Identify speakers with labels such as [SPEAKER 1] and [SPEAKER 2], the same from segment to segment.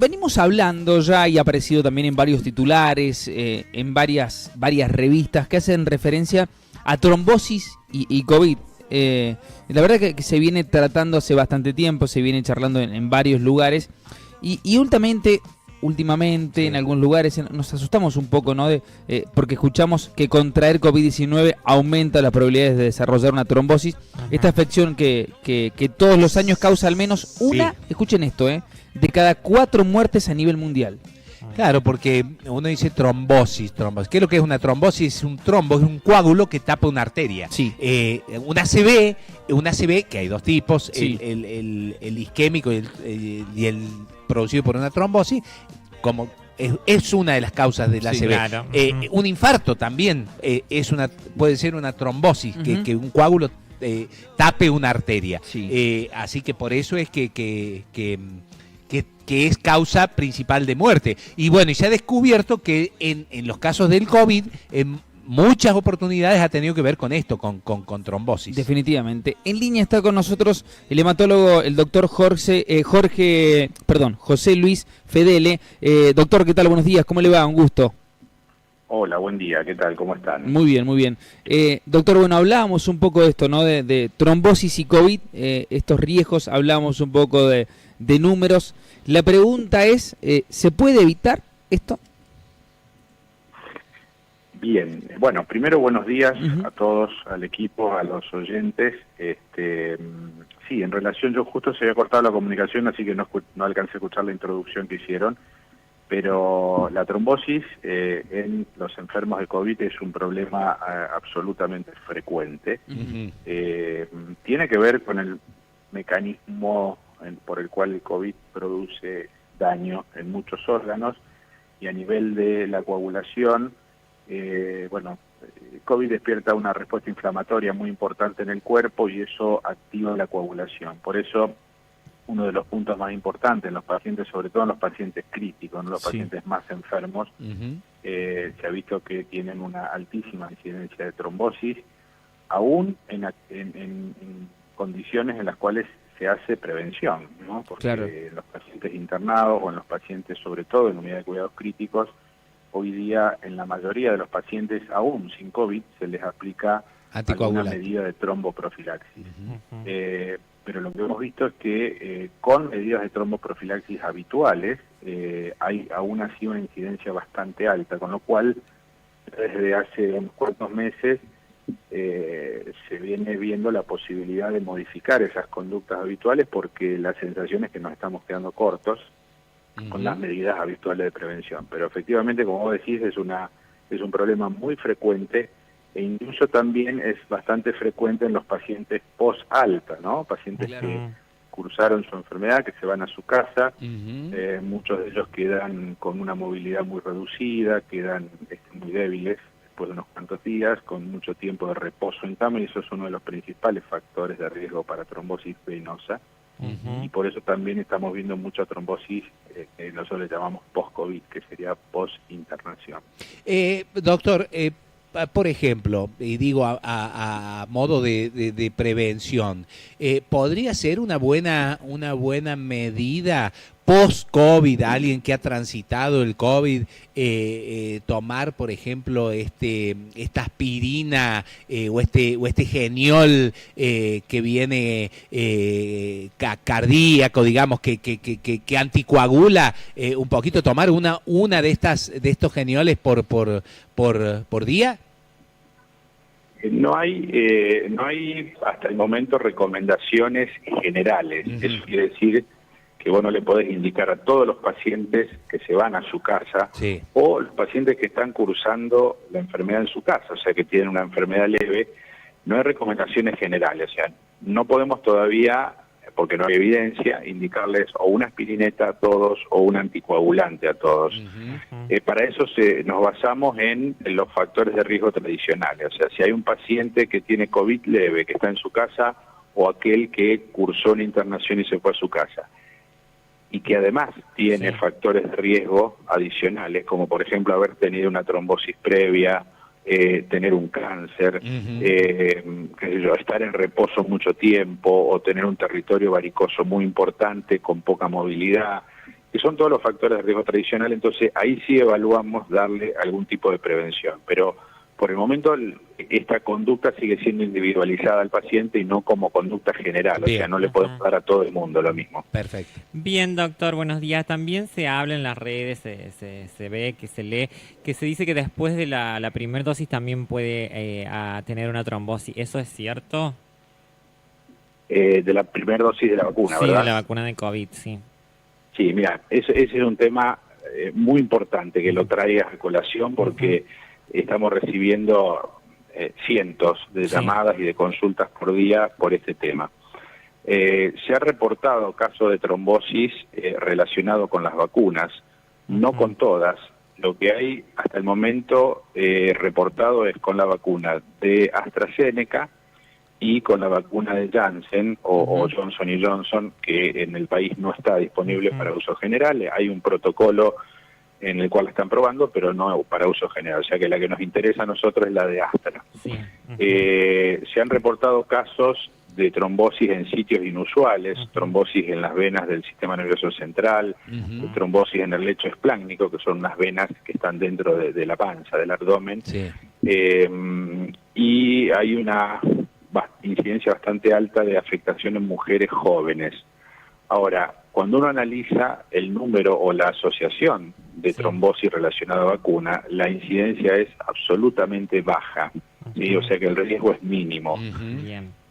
[SPEAKER 1] Venimos hablando ya y ha aparecido también en varios titulares, en varias revistas que hacen referencia a trombosis y COVID. La verdad que se viene tratando hace bastante tiempo, se viene charlando en varios lugares y últimamente en algunos lugares nos asustamos un poco, ¿no? Porque escuchamos que contraer COVID-19 aumenta las probabilidades de desarrollar una trombosis. Ajá. Esta afección que todos los años causa al menos una, escuchen esto, de cada 4 muertes a nivel mundial.
[SPEAKER 2] Claro, porque uno dice trombosis. ¿Qué es lo que es una trombosis? Es un trombo, es un coágulo que tapa una arteria.
[SPEAKER 1] Sí.
[SPEAKER 2] Un ACV, que hay dos tipos,
[SPEAKER 1] sí.
[SPEAKER 2] el isquémico y el producido por una trombosis, como es una de las causas del ACV. Sí, claro. Un infarto también puede ser una trombosis, que un coágulo tape una arteria. Sí. Así que por eso es que es causa principal de muerte. Y bueno, y se ha descubierto que en los casos del COVID, en muchas oportunidades ha tenido que ver con esto, con trombosis.
[SPEAKER 1] Definitivamente. En línea está con nosotros el hematólogo, el doctor José Luis Fedele. Doctor, ¿qué tal? Buenos días, ¿cómo le va? Un gusto.
[SPEAKER 3] Hola, buen día, ¿qué tal? ¿Cómo están?
[SPEAKER 1] Muy bien, muy bien. Doctor, bueno, hablábamos un poco de esto, ¿no? De trombosis y COVID, estos riesgos, hablábamos un poco de números. La pregunta es, ¿se puede evitar esto?
[SPEAKER 3] Bien, bueno, primero buenos días a todos, al equipo, a los oyentes. Sí, en relación, yo justo se había cortado la comunicación, así que no alcancé a escuchar la introducción que hicieron, pero la trombosis en los enfermos de COVID es un problema absolutamente frecuente. Tiene que ver con el mecanismo por el cual el COVID produce daño en muchos órganos y a nivel de la coagulación, COVID despierta una respuesta inflamatoria muy importante en el cuerpo y eso activa la coagulación. Por eso, uno de los puntos más importantes en los pacientes, sobre todo en los pacientes críticos, en los pacientes más enfermos, se ha visto que tienen una altísima incidencia de trombosis, aún en condiciones en las cuales se hace prevención, ¿no? Porque en los pacientes internados o en los pacientes, sobre todo en unidad de cuidados críticos, hoy día en la mayoría de los pacientes, aún sin COVID, se les aplica alguna medida de tromboprofilaxis. Pero lo que hemos visto es que con medidas de tromboprofilaxis habituales hay aún así una incidencia bastante alta, con lo cual desde hace unos cuantos meses se viene viendo la posibilidad de modificar esas conductas habituales porque la sensación es que nos estamos quedando cortos con las medidas habituales de prevención. Pero efectivamente, como vos decís, es un problema muy frecuente e incluso también es bastante frecuente en los pacientes post-alta, ¿no? Pacientes que cursaron su enfermedad, que se van a su casa, muchos de ellos quedan con una movilidad muy reducida, quedan muy débiles después de unos cuantos días, con mucho tiempo de reposo en cama, y eso es uno de los principales factores de riesgo para trombosis venosa. Y por eso también estamos viendo mucha trombosis que nosotros le llamamos post-COVID, que sería post-internación.
[SPEAKER 2] Doctor, por ejemplo, y digo a modo de prevención, ¿podría ser una buena medida post-COVID, alguien que ha transitado el COVID, tomar, por ejemplo, esta aspirina o este geniol que viene cardíaco, digamos, que anticoagula un poquito, tomar una de estos genioles por día?
[SPEAKER 3] No hay hasta el momento recomendaciones generales. Eso quiere decir que vos no le podés indicar a todos los pacientes que se van a su casa o los pacientes que están cursando la enfermedad en su casa, o sea, que tienen una enfermedad leve. No hay recomendaciones generales, o sea, no podemos todavía, porque no hay evidencia, indicarles o una aspirineta a todos o un anticoagulante a todos. Para eso nos basamos en los factores de riesgo tradicionales, o sea, si hay un paciente que tiene COVID leve, que está en su casa, o aquel que cursó una internación y se fue a su casa, y que además tiene factores de riesgo adicionales, como por ejemplo haber tenido una trombosis previa, tener un cáncer, qué sé yo, estar en reposo mucho tiempo o tener un territorio varicoso muy importante con poca movilidad, que son todos los factores de riesgo tradicional. Entonces ahí sí evaluamos darle algún tipo de prevención, pero por el momento esta conducta sigue siendo individualizada al paciente y no como conducta general. Bien. O sea, no le podemos dar a todo el mundo lo mismo.
[SPEAKER 2] Perfecto.
[SPEAKER 4] Bien, doctor, buenos días. También se habla en las redes, se ve, que se lee, que se dice que después de la primera dosis también puede tener una trombosis. ¿Eso es cierto?
[SPEAKER 3] De la primera dosis de la vacuna,
[SPEAKER 4] sí,
[SPEAKER 3] ¿verdad?
[SPEAKER 4] Sí, de la vacuna de COVID, sí.
[SPEAKER 3] Sí, mira, ese es un tema muy importante que lo traigas a colación, porque estamos recibiendo cientos de llamadas y de consultas por día por este tema. Se ha reportado casos de trombosis relacionado con las vacunas, no con todas. Lo que hay hasta el momento reportado es con la vacuna de AstraZeneca y con la vacuna de Janssen o Johnson & Johnson, que en el país no está disponible para uso general. Hay un protocolo en el cual la están probando, pero no para uso general. O sea que la que nos interesa a nosotros es la de Astra. Sí. Se han reportado casos de trombosis en sitios inusuales, trombosis en las venas del sistema nervioso central, trombosis en el lecho espláncnico, que son unas venas que están dentro de la panza, del abdomen. Sí. Y hay una incidencia bastante alta de afectación en mujeres jóvenes. Ahora, cuando uno analiza el número o la asociación de trombosis relacionada a vacuna, la incidencia es absolutamente baja, ¿sí? O sea que el riesgo es mínimo.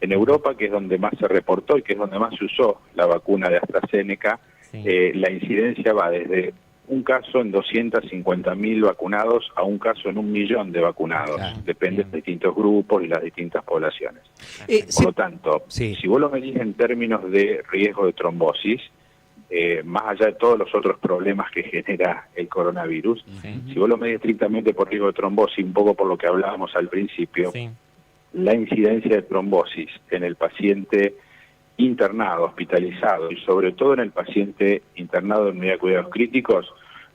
[SPEAKER 3] En Europa, que es donde más se reportó y que es donde más se usó la vacuna de AstraZeneca, la incidencia va desde un caso en 250.000 vacunados a un caso en 1 millón de vacunados. Claro, depende de distintos grupos y las distintas poblaciones. Por lo tanto, si vos lo medís en términos de riesgo de trombosis, más allá de todos los otros problemas que genera el coronavirus, si vos lo medís estrictamente por riesgo de trombosis, un poco por lo que hablábamos al principio, la incidencia de trombosis en el paciente internado, hospitalizado y sobre todo en el paciente internado en unidad de cuidados críticos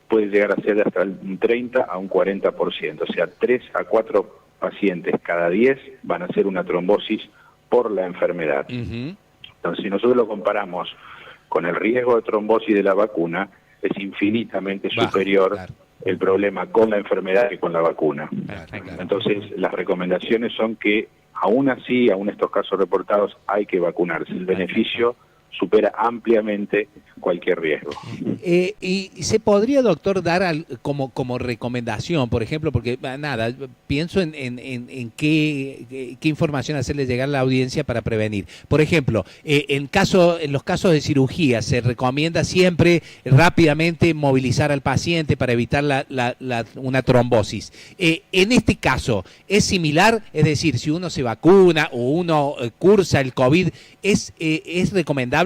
[SPEAKER 3] puede llegar a ser de hasta un 30 a un 40%, o sea, 3 a 4 pacientes cada 10 van a hacer una trombosis por la enfermedad. Entonces, si nosotros lo comparamos con el riesgo de trombosis de la vacuna, es infinitamente superior el problema con la enfermedad que con la vacuna. Entonces, las recomendaciones son que aún así, aún estos casos reportados, hay que vacunarse. El beneficio supera ampliamente cualquier riesgo.
[SPEAKER 2] ¿Y se podría, doctor, dar como recomendación, por ejemplo, porque nada, pienso en qué información hacerle llegar a la audiencia para prevenir? Por ejemplo, en los casos de cirugía, se recomienda siempre rápidamente movilizar al paciente para evitar una trombosis. En este caso, ¿es similar? Es decir, si uno se vacuna o uno cursa el COVID, ¿es recomendable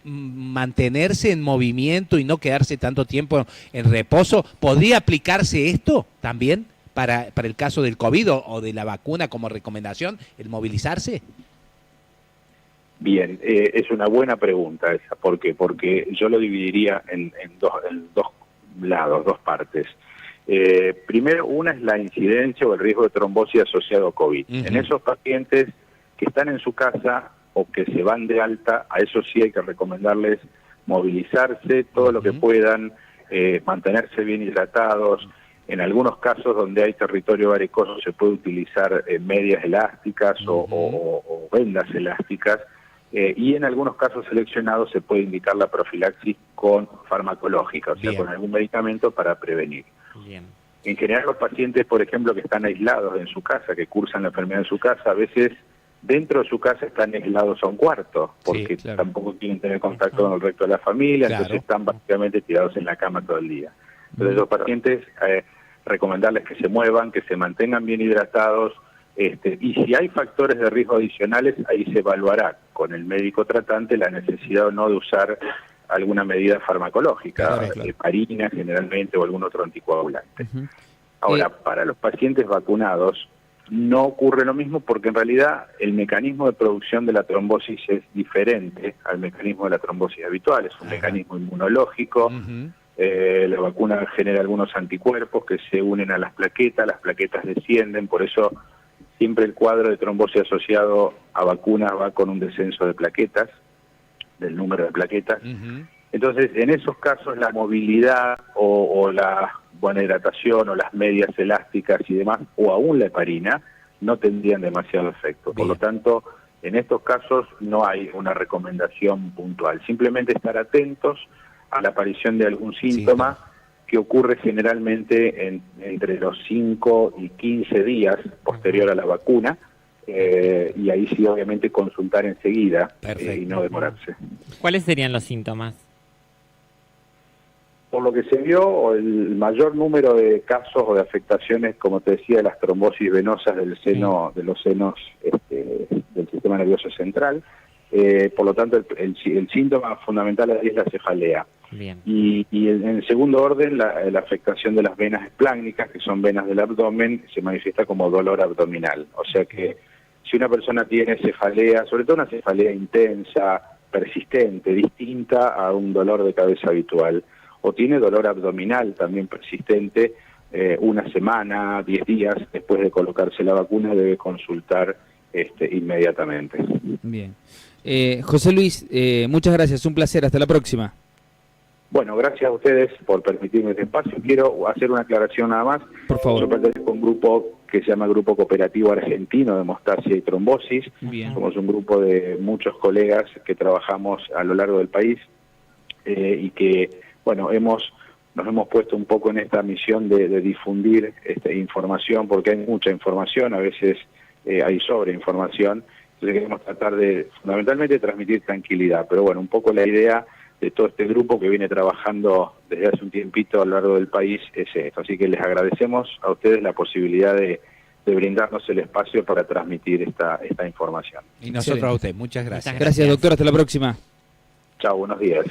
[SPEAKER 2] mantenerse en movimiento y no quedarse tanto tiempo en reposo? ¿Podría aplicarse esto también para el caso del COVID o de la vacuna como recomendación, el movilizarse?
[SPEAKER 3] Bien, es una buena pregunta esa. ¿Por qué? Porque yo lo dividiría en dos lados, dos partes. Primero, una es la incidencia o el riesgo de trombosis asociado a COVID. En esos pacientes que están en su casa o que se van de alta, a eso sí hay que recomendarles movilizarse todo lo que puedan, mantenerse bien hidratados. En algunos casos donde hay territorio varicoso se puede utilizar medias elásticas o vendas elásticas, y en algunos casos seleccionados se puede indicar la profilaxis con farmacológica, o sea, con algún medicamento para prevenir. En general, los pacientes, por ejemplo, que están aislados en su casa, que cursan la enfermedad en su casa, a veces dentro de su casa están aislados a un cuarto, porque tampoco quieren tener contacto con el resto de la familia, entonces están básicamente tirados en la cama todo el día. Entonces los pacientes, recomendarles que se muevan, que se mantengan bien hidratados, y si hay factores de riesgo adicionales, ahí se evaluará con el médico tratante la necesidad o no de usar alguna medida farmacológica, heparina generalmente o algún otro anticoagulante. Ahora, para los pacientes vacunados, no ocurre lo mismo porque en realidad el mecanismo de producción de la trombosis es diferente al mecanismo de la trombosis habitual, es un mecanismo inmunológico. La vacuna genera algunos anticuerpos que se unen a las plaquetas descienden, por eso siempre el cuadro de trombosis asociado a vacunas va con un descenso de plaquetas, del número de plaquetas, Entonces, en esos casos la movilidad o la buena hidratación o las medias elásticas y demás, o aún la heparina, no tendrían demasiado efecto. Por lo tanto, en estos casos no hay una recomendación puntual. Simplemente estar atentos a la aparición de algún síntoma que ocurre generalmente entre los 5 y 15 días posterior a la vacuna, y ahí sí obviamente consultar enseguida y no demorarse.
[SPEAKER 4] ¿Cuáles serían los síntomas?
[SPEAKER 3] Por lo que se vio, el mayor número de casos o de afectaciones, como te decía, de las trombosis venosas del seno, de los senos del sistema nervioso central. Por lo tanto, el síntoma fundamental es la cefalea.
[SPEAKER 4] Bien.
[SPEAKER 3] Y en segundo orden, la afectación de las venas espláncnicas, que son venas del abdomen, se manifiesta como dolor abdominal. O sea que si una persona tiene cefalea, sobre todo una cefalea intensa, persistente, distinta a un dolor de cabeza habitual, o tiene dolor abdominal también persistente, una semana, 10 días después de colocarse la vacuna, debe consultar inmediatamente.
[SPEAKER 1] Bien. José Luis, muchas gracias, un placer, hasta la próxima.
[SPEAKER 3] Bueno, gracias a ustedes por permitirme este espacio. Quiero hacer una aclaración nada más.
[SPEAKER 1] Por favor.
[SPEAKER 3] Yo pertenezco a un grupo que se llama Grupo Cooperativo Argentino de Hemostasia y Trombosis.
[SPEAKER 1] Bien.
[SPEAKER 3] Somos un grupo de muchos colegas que trabajamos a lo largo del país y que, bueno, nos hemos puesto un poco en esta misión de difundir información, porque hay mucha información, a veces hay sobreinformación. Entonces queremos tratar de, fundamentalmente, transmitir tranquilidad. Pero bueno, un poco la idea de todo este grupo que viene trabajando desde hace un tiempito a lo largo del país es esto. Así que les agradecemos a ustedes la posibilidad de brindarnos el espacio para transmitir esta información.
[SPEAKER 2] Y nosotros a usted, muchas gracias.
[SPEAKER 1] Gracias, doctor, hasta la próxima.
[SPEAKER 3] Chao, buenos días.